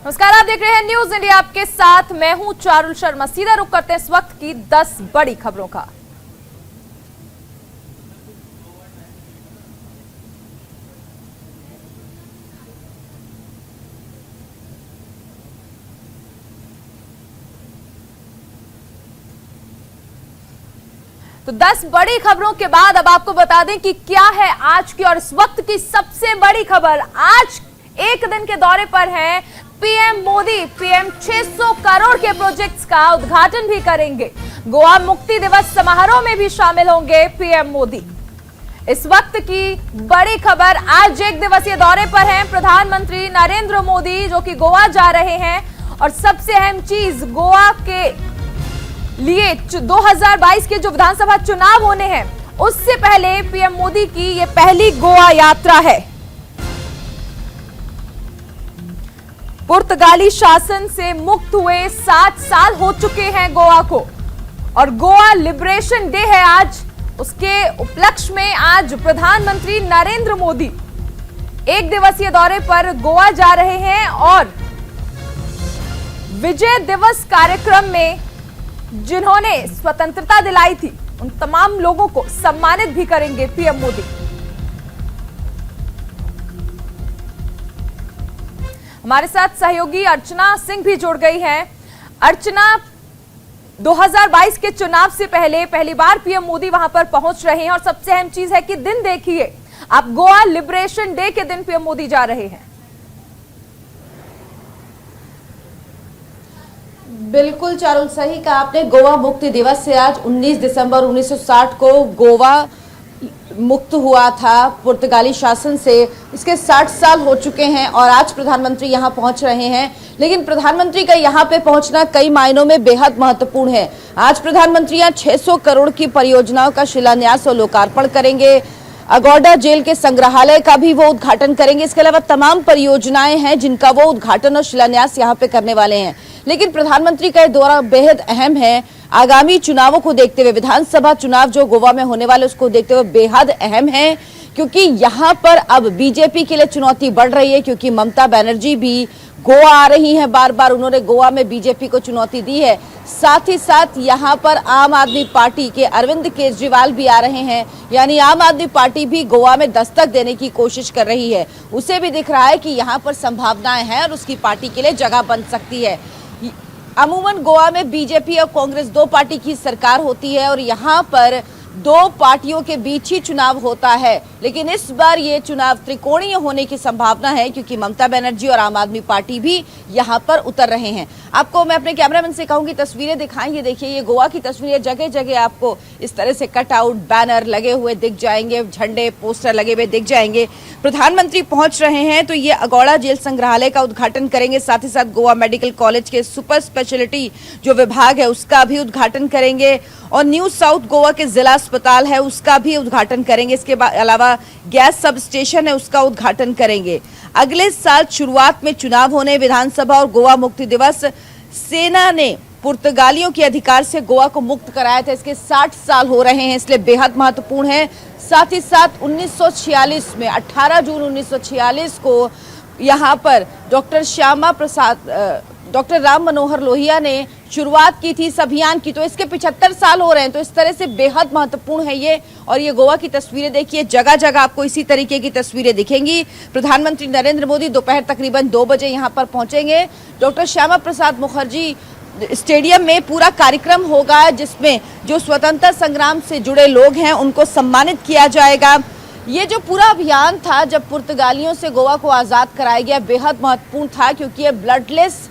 नमस्कार, आप देख रहे हैं न्यूज इंडिया। आपके साथ मैं हूं चारुल शर्मा। सीधा रुख करते हैं इस वक्त की 10 बड़ी खबरों का। तो 10 बड़ी खबरों के बाद अब आपको बता दें कि क्या है आज की और इस वक्त की सबसे बड़ी खबर। आज एक दिन के दौरे पर है पीएम मोदी। पीएम 600 करोड़ के प्रोजेक्ट्स का उद्घाटन भी करेंगे। गोवा मुक्ति दिवस समारोह में भी शामिल होंगे पीएम मोदी। इस वक्त की बड़ी खबर, आज एक दिवसीय दौरे पर हैं प्रधानमंत्री नरेंद्र मोदी, जो कि गोवा जा रहे हैं। और सबसे अहम चीज, गोवा के लिए 2022 के जो विधानसभा चुनाव होने हैं, उससे पहले पीएम मोदी की ये पहली गोवा यात्रा है। पुर्तगाली शासन से मुक्त हुए 60 साल हो चुके हैं गोवा को, और गोवा लिबरेशन डे है आज। उसके उपलक्ष्य में आज प्रधानमंत्री नरेंद्र मोदी एक दिवसीय दौरे पर गोवा जा रहे हैं और विजय दिवस कार्यक्रम में जिन्होंने स्वतंत्रता दिलाई थी, उन तमाम लोगों को सम्मानित भी करेंगे पीएम मोदी। हमारे साथ सहयोगी अर्चना सिंह भी जुड़ गई हैं। अर्चना, 2022 के चुनाव से पहले पहली बार पीएम मोदी वहां पर पहुंच रहे हैं और सबसे अहम चीज है कि दिन देखिए, आप गोवा लिबरेशन डे के दिन पीएम मोदी जा रहे हैं। बिल्कुल चारुल, सही कहा आपने। गोवा मुक्ति दिवस से आज 19 दिसंबर 1960 को गोवा मुक्त हुआ था पुर्तगाली शासन से। इसके 60 साल हो चुके हैं और आज प्रधानमंत्री यहां पहुंच रहे हैं। लेकिन प्रधानमंत्री का यहां पे पहुंचना कई मायनों में बेहद महत्वपूर्ण है। आज प्रधानमंत्री यहां 600 करोड़ की परियोजनाओं का शिलान्यास और लोकार्पण करेंगे। अगौड़ा जेल के संग्रहालय का भी वो उद्घाटन करेंगे। इसके अलावा तमाम परियोजनाएं हैं जिनका वो उद्घाटन और शिलान्यास यहाँ पे करने वाले हैं। लेकिन प्रधानमंत्री का ये दौरा बेहद अहम है। आगामी चुनावों को देखते हुए, विधानसभा चुनाव जो गोवा में होने वाले उसको देखते हुए बेहद अहम है, क्योंकि यहाँ पर अब बीजेपी के लिए चुनौती बढ़ रही है। क्योंकि ममता बनर्जी भी गोवा आ रही हैं, बार बार उन्होंने गोवा में बीजेपी को चुनौती दी है। साथ ही साथ यहाँ पर आम आदमी पार्टी के अरविंद केजरीवाल भी आ रहे हैं, यानी आम आदमी पार्टी भी गोवा में दस्तक देने की कोशिश कर रही है। उसे भी दिख रहा है कि यहाँ पर संभावनाएं हैं और उसकी पार्टी के लिए जगह बन सकती है। अमूमन गोवा में बीजेपी और कांग्रेस दो पार्टी की सरकार होती है और यहाँ पर दो पार्टियों के बीच ही चुनाव होता है। लेकिन इस बार ये चुनाव त्रिकोणीय होने की संभावना है, क्योंकि ममता बनर्जी और आम आदमी पार्टी भी यहाँ पर उतर रहे हैं। आपको मैं अपने कैमरामैन से कहूंगी तस्वीरें दिखाएं। ये देखिए, ये गोवा की तस्वीरें। जगह जगह आपको इस तरह से कटआउट, बैनर लगे हुए दिख जाएंगे, झंडे, पोस्टर लगे हुए दिख जाएंगे। प्रधानमंत्री पहुंच रहे हैं तो ये अगौड़ा जेल संग्रहालय का उद्घाटन करेंगे। साथ ही साथ गोवा मेडिकल कॉलेज के सुपर स्पेशलिटी जो विभाग है उसका भी उद्घाटन करेंगे और न्यू साउथ गोवा के जिला अस्पताल है उसका भी उद्घाटन करेंगे। इसके अलावा गैस सब स्टेशन है उसका उद्घाटन करेंगे। अगले साल शुरुआत में चुनाव होने, विधानसभा और गोवा मुक्ति दिवस। सेना ने पुर्तगालियों के अधिकार से गोवा को मुक्त कराया था। इसके 60 साल हो रहे हैं, इसलिए बेहद महत्वपूर्ण है। साथ ही साथ 1946 में 18 जून 1946 को यहाँ पर डॉक्टर राम मनोहर लोहिया ने शुरुआत की थी इस अभियान की। तो इसके 75 साल हो रहे हैं। तो इस तरह से बेहद महत्वपूर्ण है ये। और ये गोवा की तस्वीरें देखिए, जगह जगह आपको इसी तरीके की तस्वीरें दिखेंगी। प्रधानमंत्री नरेंद्र मोदी दोपहर तकरीबन 2 बजे यहाँ पर पहुंचेंगे। डॉक्टर श्यामा प्रसाद मुखर्जी स्टेडियम में पूरा कार्यक्रम होगा, जिसमें जो स्वतंत्रता संग्राम से जुड़े लोग हैं उनको सम्मानित किया जाएगा। ये जो पूरा अभियान था, जब पुर्तगालियों से गोवा को आजाद कराया गया, बेहद महत्वपूर्ण था, क्योंकि ये ब्लडलेस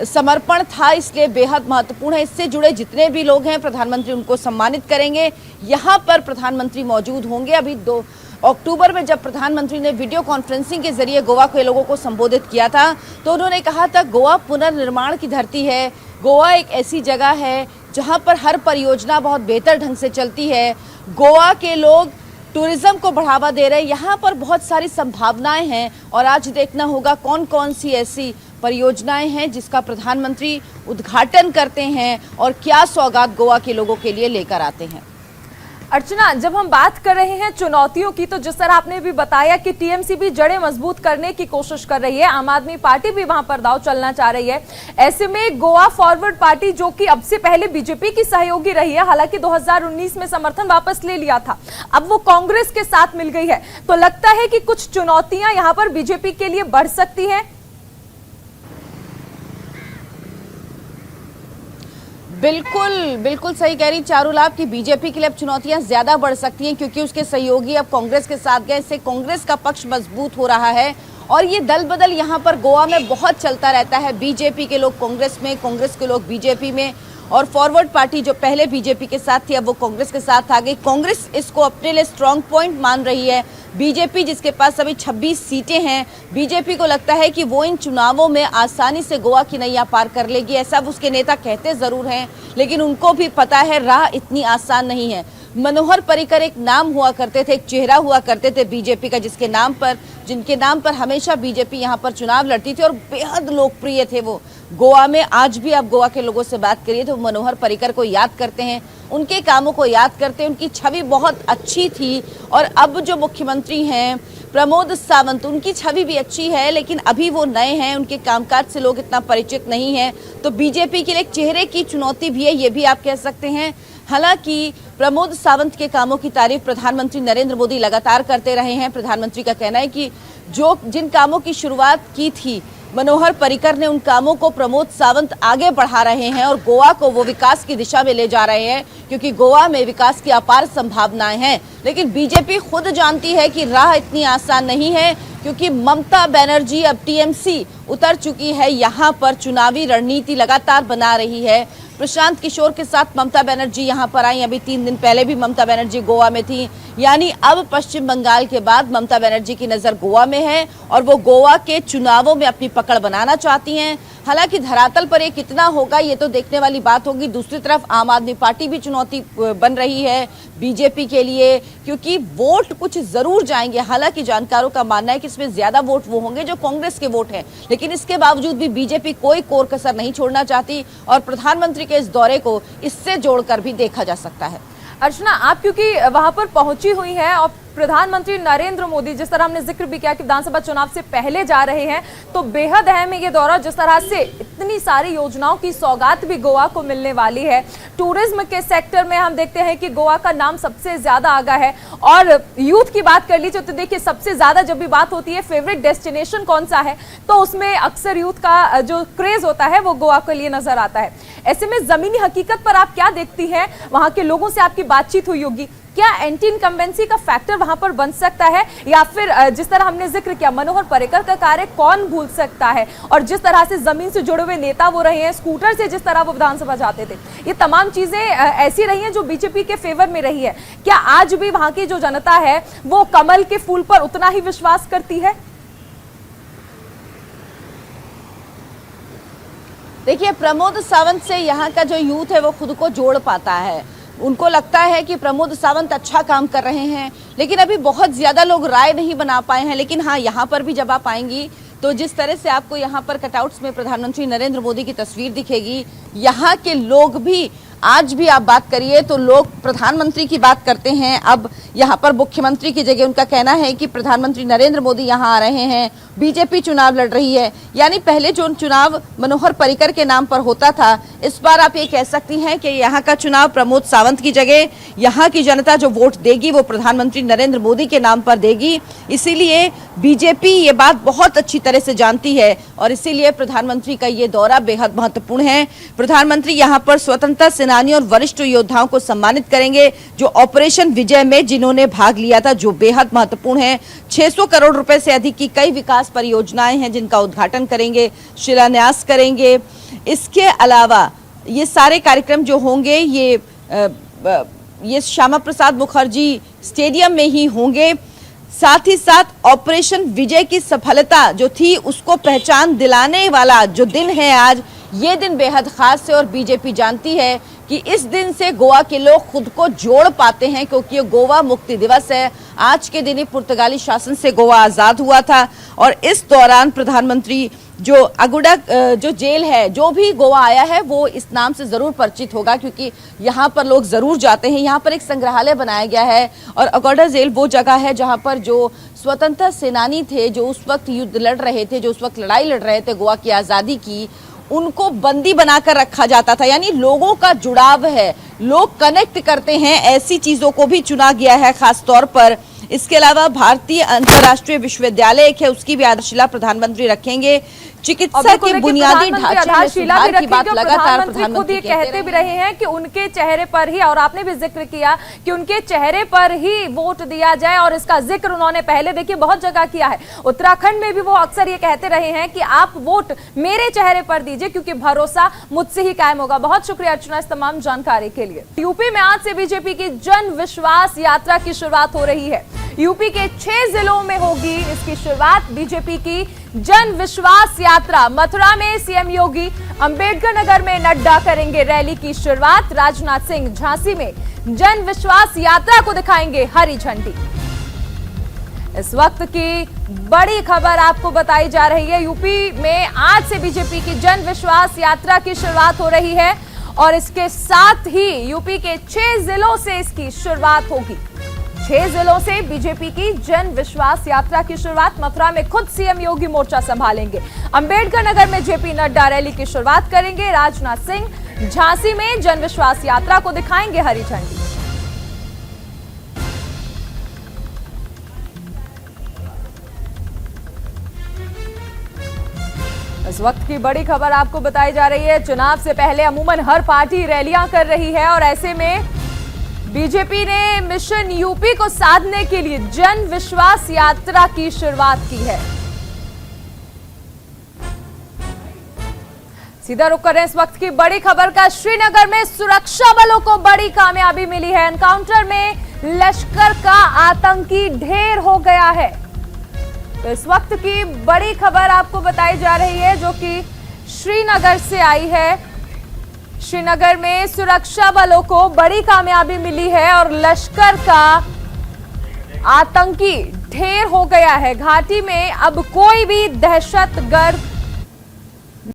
समर्पण था, इसलिए बेहद महत्वपूर्ण है। इससे जुड़े जितने भी लोग हैं प्रधानमंत्री उनको सम्मानित करेंगे। यहाँ पर प्रधानमंत्री मौजूद होंगे। अभी 2 अक्टूबर में जब प्रधानमंत्री ने वीडियो कॉन्फ्रेंसिंग के जरिए गोवा के लोगों को संबोधित किया था, तो उन्होंने कहा था गोवा पुनर्निर्माण की धरती है। गोवा एक ऐसी जगह है जहाँ पर हर परियोजना बहुत बेहतर ढंग से चलती है। गोवा के लोग टूरिज्म को बढ़ावा दे रहे हैं। यहाँ पर बहुत सारी संभावनाएं हैं और आज देखना होगा कौन कौन सी ऐसी परियोजनाएं हैं जिसका प्रधानमंत्री उद्घाटन करते हैं और क्या सौगात गोवा के लोगों के लिए लेकर आते हैं। अर्चना, जब हम बात कर रहे हैं चुनौतियों की, तो जिस तरह आपने भी बताया कि टीएमसी भी जड़ें मजबूत करने की कोशिश कर रही है, आम आदमी पार्टी भी वहां पर दांव चलना चाह रही है। ऐसे में गोवा फॉरवर्ड पार्टी, जो कि अब से पहले बीजेपी की सहयोगी रही है, हालांकि 2019 में समर्थन वापस ले लिया था, अब वो कांग्रेस के साथ मिल गई है, तो लगता है कि कुछ चुनौतियां यहां पर बीजेपी के लिए बढ़ सकती हैं। बिल्कुल बिल्कुल सही कह रही चारुलाल की बीजेपी के लिए अब चुनौतियां ज्यादा बढ़ सकती हैं, क्योंकि उसके सहयोगी अब कांग्रेस के साथ गए। इससे कांग्रेस का पक्ष मजबूत हो रहा है और ये दल बदल यहाँ पर गोवा में बहुत चलता रहता है। बीजेपी के लोग कांग्रेस में, कांग्रेस के लोग बीजेपी में, और फॉरवर्ड पार्टी जो पहले बीजेपी के साथ थी अब वो कांग्रेस के साथ आ गई। कांग्रेस इसको अपने लिए स्ट्रांग पॉइंट मान रही है। बीजेपी, जिसके पास अभी 26 सीटें हैं, बीजेपी को लगता है कि वो इन चुनावों में आसानी से गोवा की नैया पार कर लेगी। ऐसा उसके नेता कहते जरूर हैं, लेकिन उनको भी पता है राह इतनी आसान नहीं है। मनोहर पर्रिकर एक नाम हुआ करते थे, एक चेहरा हुआ करते थे बीजेपी का, जिनके नाम पर हमेशा बीजेपी यहाँ पर चुनाव लड़ती थी और बेहद लोकप्रिय थे वो गोवा में। आज भी आप गोवा के लोगों से बात करिए तो मनोहर पर्रिकर को याद करते हैं, उनके कामों को याद करते हैं। उनकी छवि बहुत अच्छी थी। और अब जो मुख्यमंत्री हैं प्रमोद सावंत, उनकी छवि भी अच्छी है, लेकिन अभी वो नए हैं, उनके कामकाज से लोग इतना परिचित नहीं हैं, तो बीजेपी के लिए एक चेहरे की चुनौती भी है, ये भी आप कह सकते हैं। हालांकि प्रमोद सावंत के कामों की तारीफ प्रधानमंत्री नरेंद्र मोदी लगातार करते रहे हैं। प्रधानमंत्री का कहना है कि जिन कामों की शुरुआत की थी मनोहर पर्रिकर ने, उन कामों को प्रमोद सावंत आगे बढ़ा रहे हैं और गोवा को वो विकास की दिशा में ले जा रहे हैं, क्योंकि गोवा में विकास की अपार संभावनाएं हैं। लेकिन बीजेपी खुद जानती है कि राह इतनी आसान नहीं है, क्योंकि ममता बनर्जी अब टीएमसी उतर चुकी है, यहाँ पर चुनावी रणनीति लगातार बना रही है। प्रशांत किशोर के साथ ममता बनर्जी यहाँ पर आई, अभी 3 दिन पहले भी ममता बनर्जी गोवा में थी। यानी अब पश्चिम बंगाल के बाद ममता बनर्जी की नजर गोवा में है और वो गोवा के चुनावों में अपनी पकड़ बनाना चाहती हैं। हालांकि धरातल पर ये कितना होगा ये तो देखने वाली बात होगी। दूसरी तरफ आम आदमी पार्टी भी चुनौती बन रही है बीजेपी के लिए, क्योंकि वोट कुछ जरूर जाएंगे। हालांकि जानकारों का मानना है कि इसमें ज्यादा वोट वो होंगे जो कांग्रेस के वोट हैं, लेकिन इसके बावजूद भी बीजेपी कोई कोर कसर नहीं छोड़ना चाहती और प्रधानमंत्री के इस दौरे को इससे जोड़कर भी देखा जा सकता है। अर्चना, आप क्योंकि वहां पर पहुंची हुई हैं और प्रधानमंत्री नरेंद्र मोदी, जिस तरह हमने जिक्र भी किया कि विधानसभा चुनाव से पहले जा रहे हैं, तो बेहद अहम है ये दौरा। जिस तरह से इतनी सारी योजनाओं की सौगात भी गोवा को मिलने वाली है। टूरिज्म के सेक्टर में हम देखते हैं कि गोवा का नाम सबसे ज्यादा आगा है। और यूथ की बात कर लीजिए तो देखिए, सबसे ज्यादा जब भी बात होती है फेवरेट डेस्टिनेशन कौन सा है, तो उसमें अक्सर यूथ का जो क्रेज होता है वो गोवा के लिए नजर आता है। ऐसे में जमीनी हकीकत पर आप क्या देखती हैं? वहां के लोगों से आपकी बातचीत हुई होगी, क्या एंटी इनकम्बेंसी का फैक्टर वहां पर बन सकता है, या फिर जिस तरह हमने जिक्र किया मनोहर पर्रिकर का कार्य कौन भूल सकता है, और जिस तरह से जमीन से जुड़े हुए नेता वो रहे हैं, स्कूटर से जिस तरह वो विधानसभा जाते थे, ये तमाम चीजें ऐसी रही हैं जो बीजेपी के फेवर में रही है। क्या आज भी वहां की जो जनता है वो कमल के फूल पर उतना ही विश्वास करती है? देखिए, प्रमोद सावंत से यहाँ का जो यूथ है वो खुद को जोड़ पाता है। उनको लगता है कि प्रमोद सावंत अच्छा काम कर रहे हैं, लेकिन अभी बहुत ज्यादा लोग राय नहीं बना पाए हैं। लेकिन हाँ, यहाँ पर भी जब आप आएंगी तो जिस तरह से आपको यहाँ पर कटआउट्स में प्रधानमंत्री नरेंद्र मोदी की तस्वीर दिखेगी, यहाँ के लोग भी, आज भी आप बात करिए तो लोग प्रधानमंत्री की बात करते हैं। अब यहाँ पर मुख्यमंत्री की जगह उनका कहना है कि प्रधानमंत्री नरेंद्र मोदी यहाँ आ रहे हैं, बीजेपी चुनाव लड़ रही है। यानी पहले जो चुनाव मनोहर पर्रिकर के नाम पर होता था, इस बार आप ये कह सकती हैं कि यहाँ का चुनाव प्रमोद सावंत की जगह यहाँ की जनता जो वोट देगी वो प्रधानमंत्री नरेंद्र मोदी के नाम पर देगी। इसीलिए बीजेपी ये बात बहुत अच्छी तरह से जानती है और इसीलिए प्रधानमंत्री का ये दौरा बेहद महत्वपूर्ण है। प्रधानमंत्री यहाँ पर स्वतंत्रता सेनानियों और वरिष्ठ योद्धाओं को सम्मानित करेंगे जो ऑपरेशन विजय में जिन्होंने भाग लिया था, जो बेहद महत्वपूर्ण है। 600 करोड़ रुपए से अधिक की कई विकास परियोजनाएं हैं जिनका उद्घाटन करेंगे, शिलान्यास करेंगे। इसके अलावा ये सारे कार्यक्रम जो होंगे ये श्यामा प्रसाद मुखर्जी स्टेडियम में ही होंगे। साथ ही साथ ऑपरेशन विजय की सफलता जो थी उसको पहचान दिलाने वाला जो दिन है आज, ये दिन बेहद खास है और बीजेपी जानती है कि इस दिन से गोवा के लोग खुद को जोड़ पाते हैं, क्योंकि ये गोवा मुक्ति दिवस है। आज के दिन ही पुर्तगाली शासन से गोवा आजाद हुआ था और इस दौरान प्रधानमंत्री जो अगुडा जो जेल है, जो भी गोवा आया है वो इस नाम से जरूर परिचित होगा, क्योंकि यहाँ पर लोग जरूर जाते हैं। यहाँ पर एक संग्रहालय बनाया गया है और अगुडा जेल वो जगह है जहाँ पर जो स्वतंत्रता सेनानी थे, जो उस वक्त युद्ध लड़ रहे थे, जो उस वक्त लड़ाई लड़ रहे थे गोवा की आजादी की, उनको बंदी बनाकर रखा जाता था। यानी लोगों का जुड़ाव है, लोग कनेक्ट करते हैं, ऐसी चीजों को भी चुना गया है खास तौर पर। इसके अलावा भारतीय अंतर्राष्ट्रीय विश्वविद्यालय एक है, उसकी भी आधारशिला प्रधानमंत्री रखेंगे। चिकित्सा के बुनियादी ढांचे में सुधार की बात लगातार प्रधानमंत्री कहते भी रहे हैं कि उनके चेहरे पर ही, और आपने भी जिक्र किया कि उनके चेहरे पर ही वोट दिया जाए, और इसका जिक्र उन्होंने पहले देखिए बहुत जगह किया है। उत्तराखंड में भी वो अक्सर ये कहते रहे हैं कि आप वोट मेरे चेहरे पर दीजिए क्योंकि भरोसा मुझसे ही कायम होगा। बहुत शुक्रिया अर्चना इस तमाम जानकारी के लिए। यूपी में आज से बीजेपी की जन विश्वास यात्रा की शुरुआत हो रही है। यूपी के 6 जिलों में होगी इसकी शुरुआत। बीजेपी की जन विश्वास यात्रा मथुरा में सीएम योगी, अंबेडकर नगर में नड्डा करेंगे रैली की शुरुआत। राजनाथ सिंह झांसी में जन विश्वास यात्रा को दिखाएंगे हरी झंडी। इस वक्त की बड़ी खबर आपको बताई जा रही है। यूपी में आज से बीजेपी की जन विश्वास यात्रा की शुरुआत हो रही है और इसके साथ ही यूपी के 6 जिलों से इसकी शुरुआत होगी। 6 जिलों से बीजेपी की जन विश्वास यात्रा की शुरुआत। मथुरा में खुद सीएम योगी मोर्चा संभालेंगे। अंबेडकर नगर में जेपी नड्डा रैली की शुरुआत करेंगे। राजनाथ सिंह झांसी में जन विश्वास यात्रा को दिखाएंगे हरी झंडी। इस वक्त की बड़ी खबर आपको बताई जा रही है। चुनाव से पहले अमूमन हर पार्टी रैलियां कर रही है और ऐसे में बीजेपी ने मिशन यूपी को साधने के लिए जन विश्वास यात्रा की शुरुआत की है। सीधा रुख करें इस वक्त की बड़ी खबर का। श्रीनगर में सुरक्षा बलों को बड़ी कामयाबी मिली है। एनकाउंटर में लश्कर का आतंकी ढेर हो गया है। तो इस वक्त की बड़ी खबर आपको बताई जा रही है जो कि श्रीनगर से आई है। श्रीनगर में सुरक्षा बलों को बड़ी कामयाबी मिली है और लश्कर का आतंकी ढेर हो गया है। घाटी में अब कोई भी दहशतगर्द